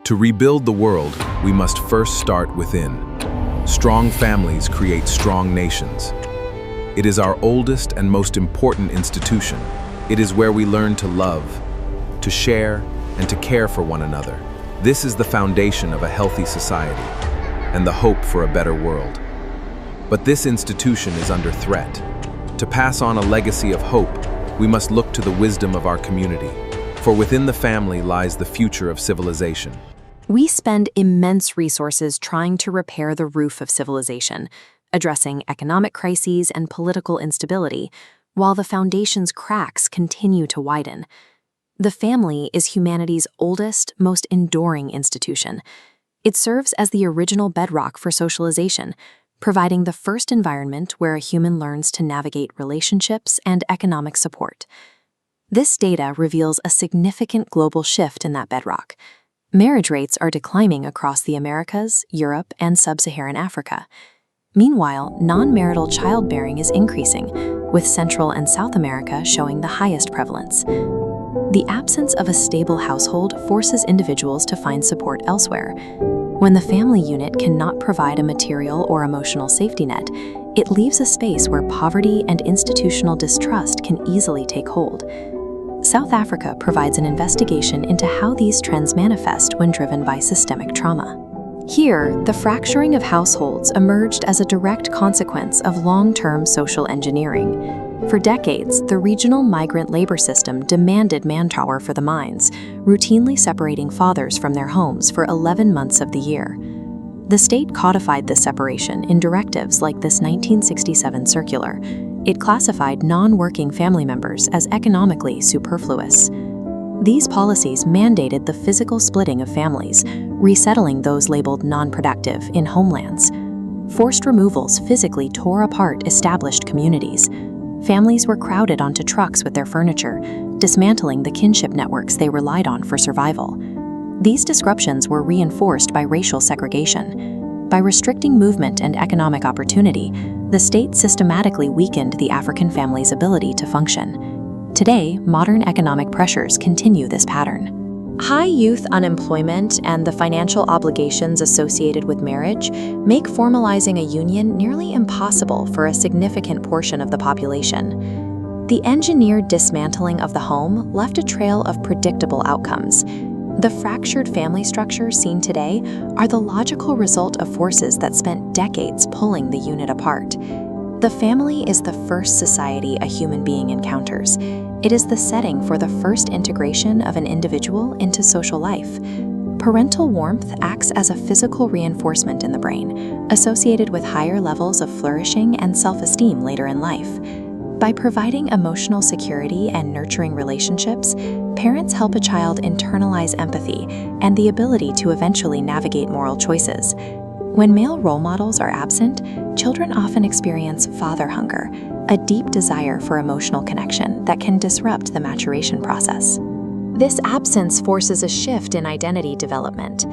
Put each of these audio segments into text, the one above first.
To rebuild the world, we must first start within. Strong families create strong nations. It is our oldest and most important institution. It is where we learn to love, to share, and to care for one another. This is the foundation of a healthy society and the hope for a better world. But this institution is under threat. To pass on a legacy of hope, we must look to the wisdom of our community, for within the family lies the future of civilization. We spend immense resources trying to repair the roof of civilization, addressing economic crises and political instability, while the foundation's cracks continue to widen. The family is humanity's oldest, most enduring institution. It serves as the original bedrock for socialization, providing the first environment where a human learns to navigate relationships and economic support. This data reveals a significant global shift in that bedrock. Marriage rates are declining across the Americas, Europe, and sub-Saharan Africa. Meanwhile, non-marital childbearing is increasing, with Central and South America showing the highest prevalence. The absence of a stable household forces individuals to find support elsewhere. When the family unit cannot provide a material or emotional safety net, it leaves a space where poverty and institutional distrust can easily take hold. South Africa provides an investigation into how these trends manifest when driven by systemic trauma. Here, the fracturing of households emerged as a direct consequence of long-term social engineering. For decades, the regional migrant labor system demanded manpower for the mines, routinely separating fathers from their homes for 11 months of the year. The state codified this separation in directives like this 1967 circular. It classified non-working family members as economically superfluous. These policies mandated the physical splitting of families, resettling those labeled non-productive in homelands. Forced removals physically tore apart established communities. Families were crowded onto trucks with their furniture, dismantling the kinship networks they relied on for survival. These disruptions were reinforced by racial segregation. By restricting movement and economic opportunity, the state systematically weakened the African family's ability to function. Today, modern economic pressures continue this pattern. High youth unemployment and the financial obligations associated with marriage make formalizing a union nearly impossible for a significant portion of the population. The engineered dismantling of the home left a trail of predictable outcomes. The fractured family structures seen today are the logical result of forces that spent decades pulling the unit apart. The family is the first society a human being encounters. It is the setting for the first integration of an individual into social life. Parental warmth acts as a physical reinforcement in the brain, associated with higher levels of flourishing and self-esteem later in life. By providing emotional security and nurturing relationships, parents help a child internalize empathy and the ability to eventually navigate moral choices. When male role models are absent, children often experience father hunger, a deep desire for emotional connection that can disrupt the maturation process. This absence forces a shift in identity development.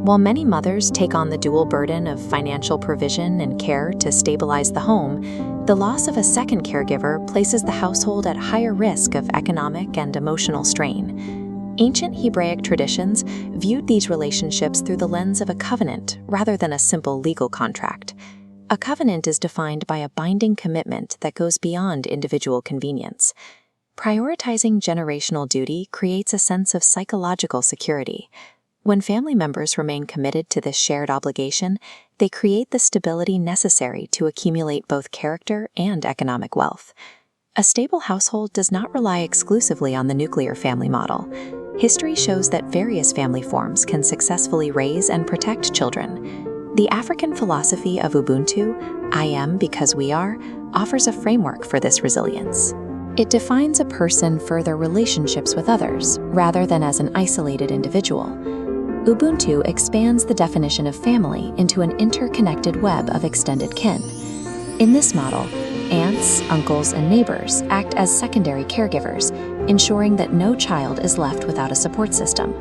While many mothers take on the dual burden of financial provision and care to stabilize the home, the loss of a second caregiver places the household at higher risk of economic and emotional strain. Ancient Hebraic traditions viewed these relationships through the lens of a covenant rather than a simple legal contract. A covenant is defined by a binding commitment that goes beyond individual convenience. Prioritizing generational duty creates a sense of psychological security. When family members remain committed to this shared obligation, they create the stability necessary to accumulate both character and economic wealth. A stable household does not rely exclusively on the nuclear family model. History shows that various family forms can successfully raise and protect children. The African philosophy of Ubuntu, I am because we are, offers a framework for this resilience. It defines a person for their relationships with others, rather than as an isolated individual. Ubuntu expands the definition of family into an interconnected web of extended kin. In this model, aunts, uncles, and neighbors act as secondary caregivers, ensuring that no child is left without a support system.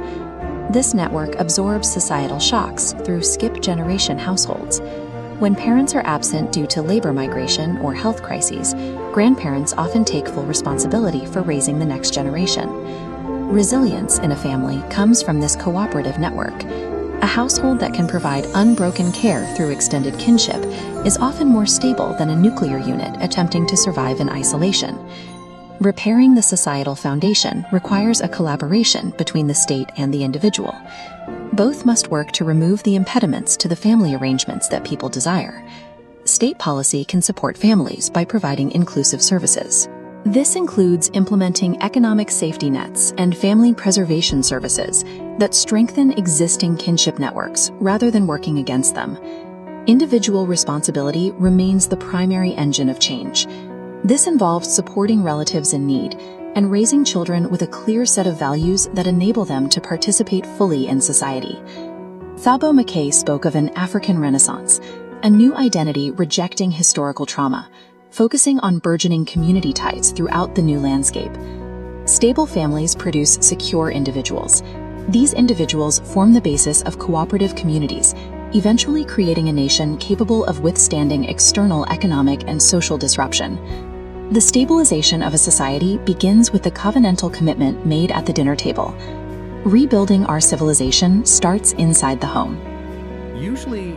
This network absorbs societal shocks through skip-generation households. When parents are absent due to labor migration or health crises, grandparents often take full responsibility for raising the next generation. Resilience in a family comes from this cooperative network, A household that can provide unbroken care through extended kinship is often more stable than a nuclear unit attempting to survive in isolation. Repairing the societal foundation requires a collaboration between the state and the individual. Both must work to remove the impediments to the family arrangements that people desire. State policy can support families by providing inclusive services. This includes implementing economic safety nets and family preservation services that strengthen existing kinship networks rather than working against them. Individual responsibility remains the primary engine of change. This involves supporting relatives in need and raising children with a clear set of values that enable them to participate fully in society. Thabo Mbeki spoke of an African Renaissance, a new identity rejecting historical trauma, focusing on burgeoning community ties throughout the new landscape. Stable families produce secure individuals. These individuals form the basis of cooperative communities, eventually creating a nation capable of withstanding external economic and social disruption. The stabilization of a society begins with the covenantal commitment made at the dinner table. Rebuilding our civilization starts inside the home. Usually,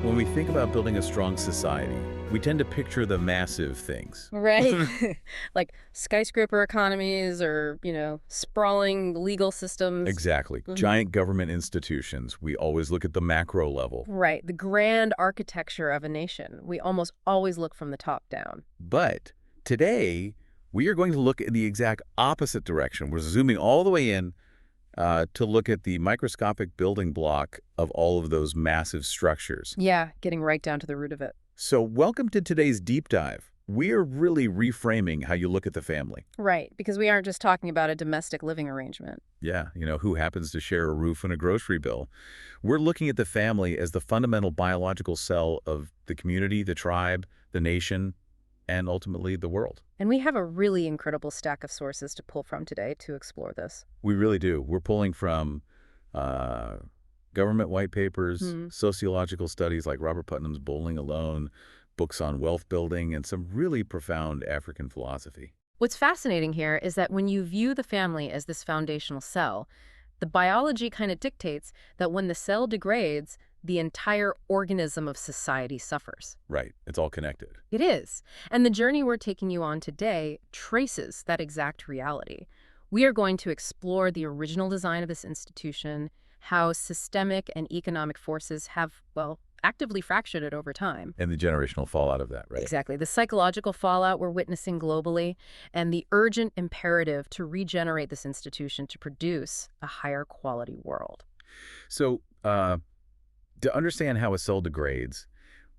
when we think about building a strong society, we tend to picture the massive things. Right. Like skyscraper economies or, sprawling legal systems. Exactly. Giant government institutions. We always look at the macro level. Right. The grand architecture of a nation. We almost always look from the top down. But today, we are going to look in the exact opposite direction. We're zooming all the way in to look at the microscopic building block of all of those massive structures. Yeah, getting right down to the root of it. So welcome to today's deep dive. We are really reframing how you look at the family. Right, because we aren't just talking about a domestic living arrangement. Yeah, who happens to share a roof and a grocery bill. We're looking at the family as the fundamental biological cell of the community, the tribe, the nation, and ultimately the world. And we have a really incredible stack of sources to pull from today to explore this. We really do. We're pulling from government white papers, sociological studies like Robert Putnam's Bowling Alone, books on wealth building, and some really profound African philosophy. What's fascinating here is that when you view the family as this foundational cell, the biology kind of dictates that when the cell degrades, the entire organism of society suffers. Right. It's all connected. It is. And the journey we're taking you on today traces that exact reality. We are going to explore the original design of this institution, how systemic and economic forces have, actively fractured it over time. And the generational fallout of that, right? Exactly. The psychological fallout we're witnessing globally, and the urgent imperative to regenerate this institution to produce a higher quality world. So, to understand how a cell degrades,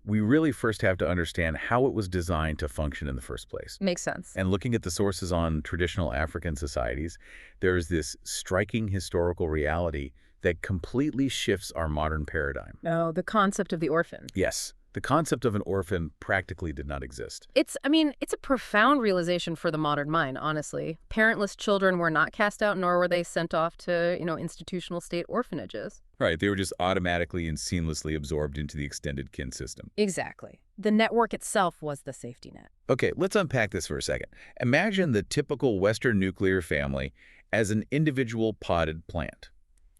we really first have to understand how it was designed to function in the first place. Makes sense. And looking at the sources on traditional African societies, there's this striking historical reality that completely shifts our modern paradigm. Oh, the concept of the orphan. Yes, the concept of an orphan practically did not exist. It's a profound realization for the modern mind, honestly. Parentless children were not cast out, nor were they sent off to, institutional state orphanages. Right, they were just automatically and seamlessly absorbed into the extended kin system. Exactly. The network itself was the safety net. Okay, let's unpack this for a second. Imagine the typical Western nuclear family as an individual potted plant.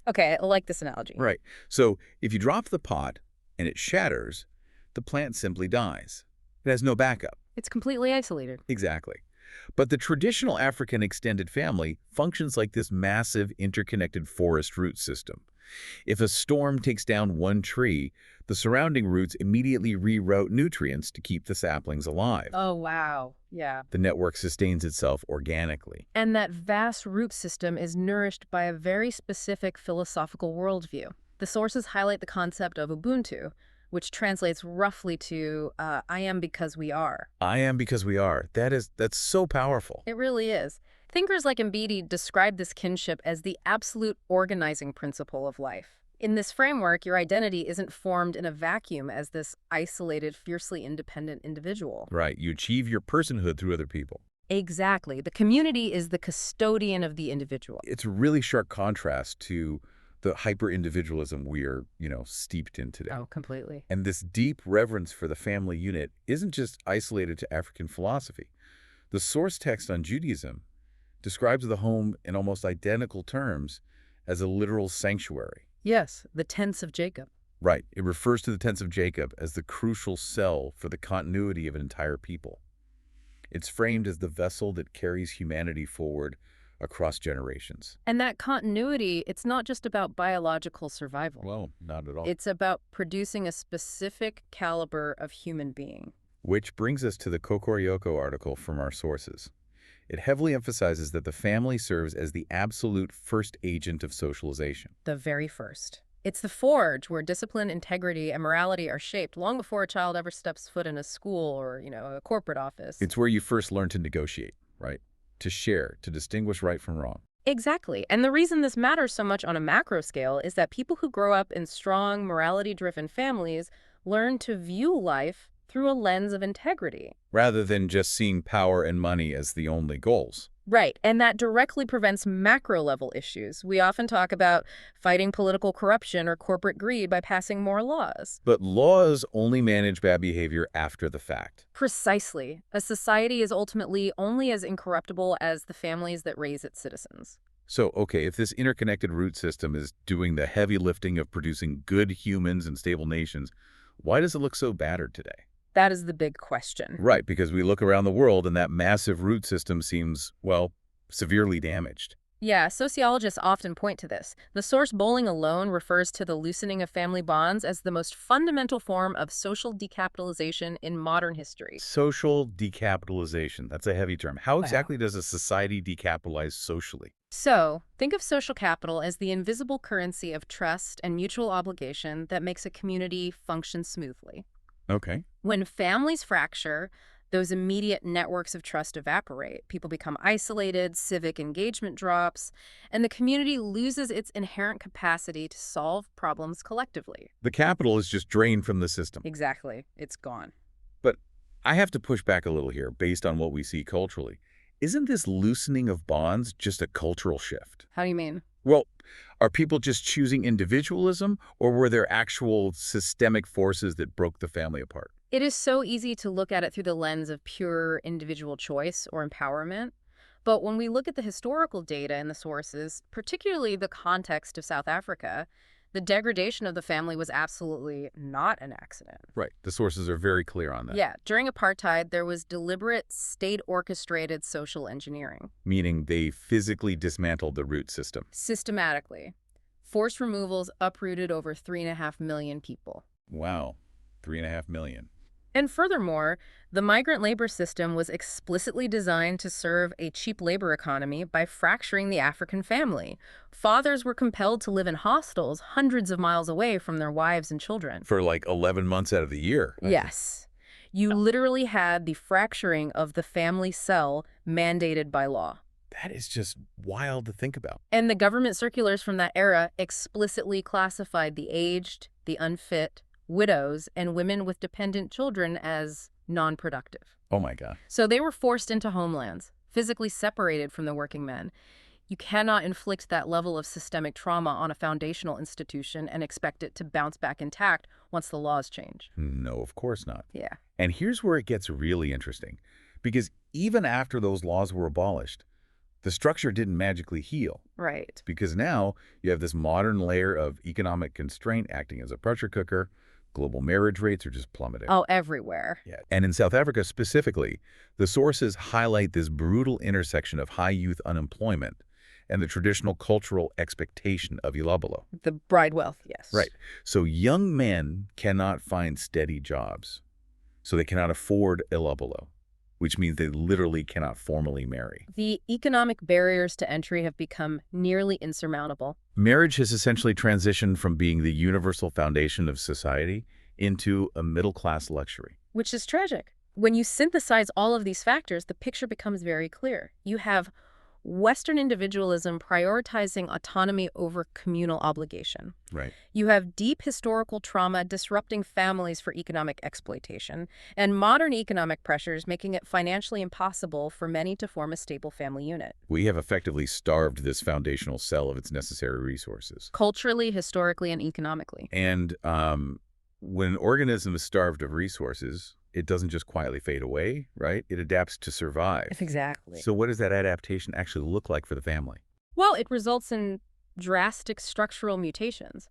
Okay, I like this analogy. Right. So if you drop the pot and it shatters, the plant simply dies. It has no backup. It's completely isolated. Exactly. But the traditional African extended family functions like this massive interconnected forest root system. If a storm takes down one tree, the surrounding roots immediately reroute nutrients to keep the saplings alive. Oh, wow. Yeah. The network sustains itself organically. And that vast root system is nourished by a very specific philosophical worldview. The sources highlight the concept of Ubuntu, which translates roughly to, I am because we are. I am because we are. That's so powerful. It really is. Thinkers like Mbeki describe this kinship as the absolute organizing principle of life. In this framework, your identity isn't formed in a vacuum as this isolated, fiercely independent individual. Right. You achieve your personhood through other people. Exactly. The community is the custodian of the individual. It's a really sharp contrast to the hyper-individualism we are, steeped in today. Oh, completely. And this deep reverence for the family unit isn't just isolated to African philosophy. The source text on Judaism describes the home in almost identical terms as a literal sanctuary. Yes, the tents of Jacob. Right. It refers to the tents of Jacob as the crucial cell for the continuity of an entire people. It's framed as the vessel that carries humanity forward across generations. And that continuity, it's not just about biological survival. Well, not at all. It's about producing a specific caliber of human being. Which brings us to the Kokoriyoko article from our sources. It heavily emphasizes that the family serves as the absolute first agent of socialization. The very first. It's the forge where discipline, integrity, and morality are shaped long before a child ever steps foot in a school or, a corporate office. It's where you first learn to negotiate, right? To share, to distinguish right from wrong. Exactly. And the reason this matters so much on a macro scale is that people who grow up in strong, morality-driven families learn to view life through a lens of integrity. Rather than just seeing power and money as the only goals. Right, and that directly prevents macro-level issues. We often talk about fighting political corruption or corporate greed by passing more laws. But laws only manage bad behavior after the fact. Precisely. A society is ultimately only as incorruptible as the families that raise its citizens. So, okay, if this interconnected root system is doing the heavy lifting of producing good humans and stable nations, why does it look so battered today? That is the big question. Right, because we look around the world and that massive root system seems, well, severely damaged. Yeah, sociologists often point to this. The source bowling alone refers to the loosening of family bonds as the most fundamental form of social decapitalization in modern history. Social decapitalization, that's a heavy term. How exactly does a society decapitalize socially? So, think of social capital as the invisible currency of trust and mutual obligation that makes a community function smoothly. Okay. When families fracture, those immediate networks of trust evaporate. People become isolated, civic engagement drops, and the community loses its inherent capacity to solve problems collectively. The capital is just drained from the system. Exactly. It's gone. But I have to push back a little here based on what we see culturally. Isn't this loosening of bonds just a cultural shift? How do you mean? Well, are people just choosing individualism, or were there actual systemic forces that broke the family apart? It is so easy to look at it through the lens of pure individual choice or empowerment. But when we look at the historical data and the sources, particularly the context of South Africa, the degradation of the family was absolutely not an accident. Right. The sources are very clear on that. Yeah, during apartheid, there was deliberate state-orchestrated social engineering. Meaning they physically dismantled the root system. Systematically. Forced removals uprooted over 3.5 million people. Wow. 3.5 million. And furthermore, the migrant labor system was explicitly designed to serve a cheap labor economy by fracturing the African family. Fathers were compelled to live in hostels hundreds of miles away from their wives and children. For like 11 months out of the year. Yes. You literally had the fracturing of the family cell mandated by law. That is just wild to think about. And the government circulars from that era explicitly classified the aged, the unfit, widows, and women with dependent children as non-productive. Oh my God. So they were forced into homelands, physically separated from the working men. You cannot inflict that level of systemic trauma on a foundational institution and expect it to bounce back intact once the laws change. No, of course not. Yeah. And here's where it gets really interesting. Because even after those laws were abolished, the structure didn't magically heal. Right. Because now you have this modern layer of economic constraint acting as a pressure cooker. Global marriage rates are just plummeting. Oh, everywhere. Yeah. And in South Africa specifically, the sources highlight this brutal intersection of high youth unemployment and the traditional cultural expectation of ilabelo. The bride wealth, yes. Right. So young men cannot find steady jobs. So they cannot afford ilabelo, which means they literally cannot formally marry. The economic barriers to entry have become nearly insurmountable. Marriage has essentially transitioned from being the universal foundation of society into a middle-class luxury. Which is tragic. When you synthesize all of these factors, the picture becomes very clear. You have Western individualism prioritizing autonomy over communal obligation. Right. You have deep historical trauma disrupting families for economic exploitation, and modern economic pressures making it financially impossible for many to form a stable family unit. We have effectively starved this foundational cell of its necessary resources. Culturally, historically, and economically. And when an organism is starved of resources, it doesn't just quietly fade away, right? It adapts to survive. Exactly. So what does that adaptation actually look like for the family? Well, it results in drastic structural mutations.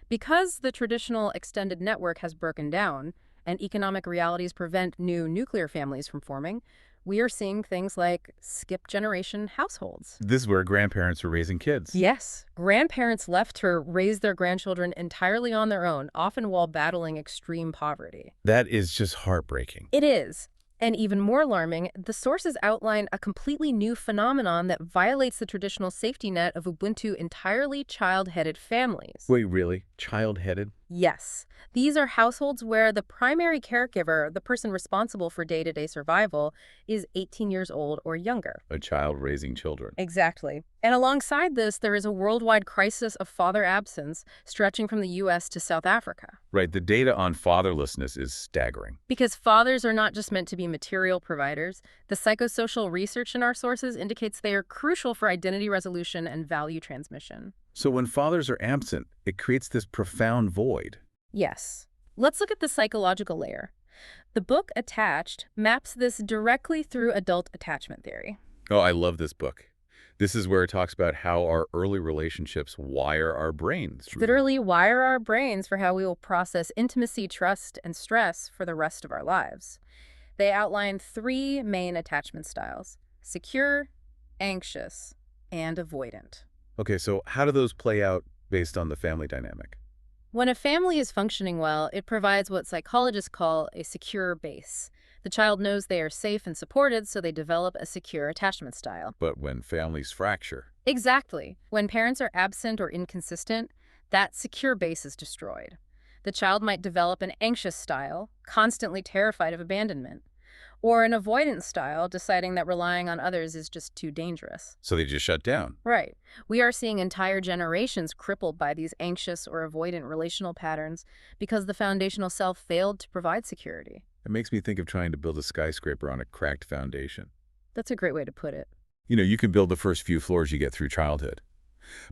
Because the traditional extended network has broken down and economic realities prevent new nuclear families from forming, we are seeing things like skip-generation households. This is where grandparents are raising kids. Yes, grandparents left to raise their grandchildren entirely on their own, often while battling extreme poverty. That is just heartbreaking. It is. And even more alarming, the sources outline a completely new phenomenon that violates the traditional safety net of Ubuntu entirely child-headed families. Wait, really? Child-headed? Yes. These are households where the primary caregiver, the person responsible for day-to-day survival, is 18 years old or younger. A child raising children. Exactly. And alongside this, there is a worldwide crisis of father absence stretching from the U.S. to South Africa. Right, the data on fatherlessness is staggering. Because fathers are not just meant to be material providers, the psychosocial research in our sources indicates they are crucial for identity resolution and value transmission. So when fathers are absent, it creates this profound void. Yes. Let's look at the psychological layer. The book Attached maps this directly through adult attachment theory. Oh, I love this book. This is where it talks about how our early relationships wire our brains. Literally wire our brains for how we will process intimacy, trust, and stress for the rest of our lives. They outline 3 main attachment styles: secure, anxious, and avoidant. Okay, so how do those play out based on the family dynamic? When a family is functioning well, it provides what psychologists call a secure base. The child knows they are safe and supported, so they develop a secure attachment style. But when families fracture? Exactly. When parents are absent or inconsistent, that secure base is destroyed. The child might develop an anxious style, constantly terrified of abandonment, or an avoidant style, deciding that relying on others is just too dangerous. So they just shut down. Right. We are seeing entire generations crippled by these anxious or avoidant relational patterns because the foundational self failed to provide security. It makes me think of trying to build a skyscraper on a cracked foundation. That's a great way to put it. You know, you can build the first few floors you get through childhood.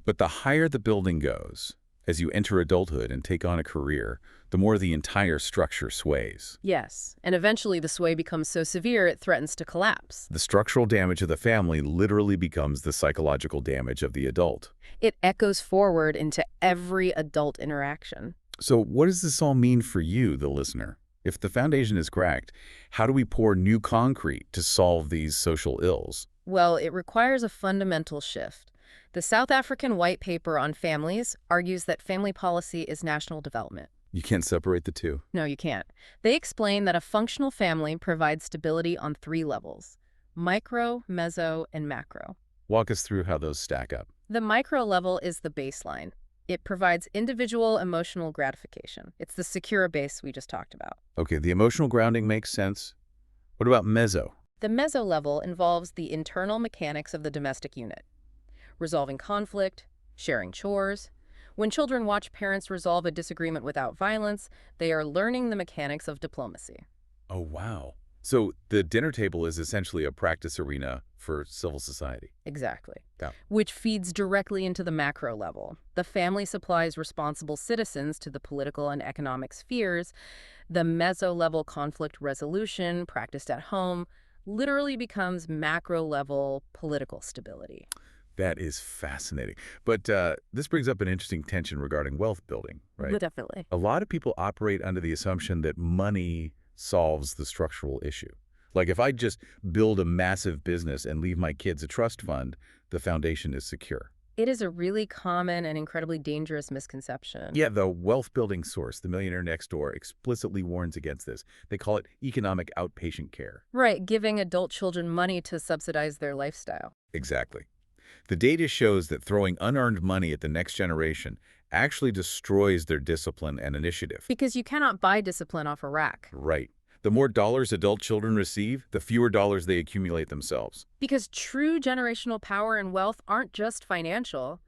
But the higher the building goes, as you enter adulthood and take on a career, the more the entire structure sways. Yes, and eventually the sway becomes so severe it threatens to collapse. The structural damage of the family literally becomes the psychological damage of the adult. It echoes forward into every adult interaction. So what does this all mean for you, the listener? If the foundation is cracked, how do we pour new concrete to solve these social ills? Well, it requires a fundamental shift. The South African White Paper on Families argues that family policy is national development. You can't separate the two. No, you can't. They explain that a functional family provides stability on 3 levels: micro, meso, and macro. Walk us through how those stack up. The micro level is the baseline. It provides individual emotional gratification. It's the secure base we just talked about. Okay, the emotional grounding makes sense. What about meso? The meso level involves the internal mechanics of the domestic unit: resolving conflict, sharing chores. When children watch parents resolve a disagreement without violence, they are learning the mechanics of diplomacy. Oh, wow. So the dinner table is essentially a practice arena for civil society. Exactly. Yeah. Which feeds directly into the macro level. The family supplies responsible citizens to the political and economic spheres. The meso-level conflict resolution, practiced at home, literally becomes macro-level political stability. That is fascinating. But this brings up an interesting tension regarding wealth building, right? Definitely. A lot of people operate under the assumption that money solves the structural issue. Like if I just build a massive business and leave my kids a trust fund, the foundation is secure. It is a really common and incredibly dangerous misconception. Yeah, the wealth building source, The Millionaire Next Door, explicitly warns against this. They call it economic outpatient care. Right, giving adult children money to subsidize their lifestyle. Exactly. The data shows that throwing unearned money at the next generation actually destroys their discipline and initiative. Because you cannot buy discipline off a rack. Right. The more dollars adult children receive, the fewer dollars they accumulate themselves. Because true generational power and wealth aren't just financial.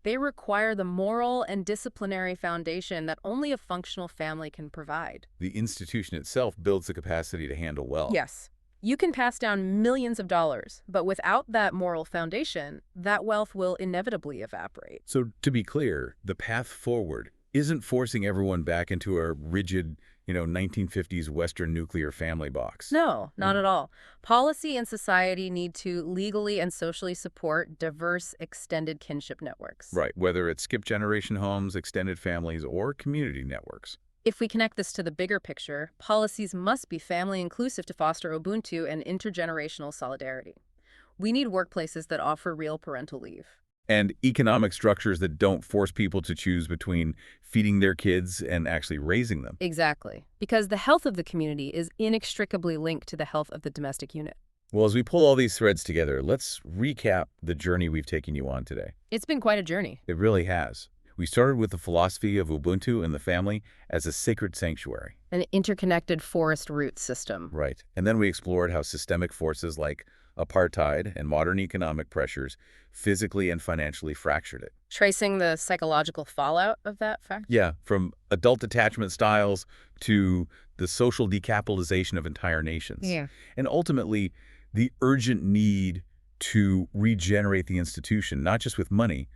They require the moral and disciplinary foundation that only a functional family can provide. The institution itself builds the capacity to handle wealth. Yes. You can pass down millions of dollars, but without that moral foundation, that wealth will inevitably evaporate. So to be clear, the path forward isn't forcing everyone back into a rigid, 1950s Western nuclear family box. No, not Mm. at all. Policy and society need to legally and socially support diverse extended kinship networks. Right, whether it's skip-generation homes, extended families, or community networks. If we connect this to the bigger picture, policies must be family inclusive to foster Ubuntu and intergenerational solidarity. We need workplaces that offer real parental leave. And economic structures that don't force people to choose between feeding their kids and actually raising them. Exactly. Because the health of the community is inextricably linked to the health of the domestic unit. Well, as we pull all these threads together, let's recap the journey we've taken you on today. It's been quite a journey. It really has. We started with the philosophy of Ubuntu and the family as a sacred sanctuary. An interconnected forest root system. Right. And then we explored how systemic forces like apartheid and modern economic pressures physically and financially fractured it. Tracing the psychological fallout of that fact? Yeah, from adult attachment styles to the social decapitalization of entire nations. Yeah. And ultimately, the urgent need to regenerate the institution, not just with money,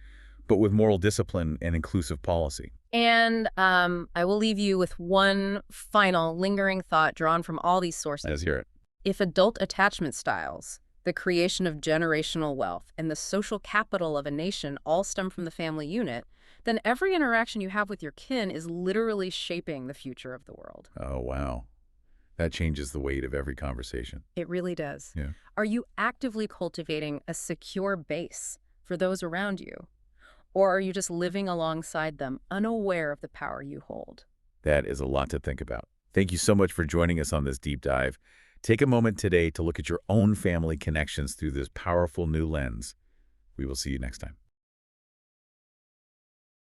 but with moral discipline and inclusive policy. And I will leave you with one final lingering thought drawn from all these sources. Let's hear it. If adult attachment styles, the creation of generational wealth, and the social capital of a nation all stem from the family unit, then every interaction you have with your kin is literally shaping the future of the world. Oh, wow. That changes the weight of every conversation. It really does. Yeah. Are you actively cultivating a secure base for those around you? Or are you just living alongside them, unaware of the power you hold? That is a lot to think about. Thank you so much for joining us on this deep dive. Take a moment today to look at your own family connections through this powerful new lens. We will see you next time.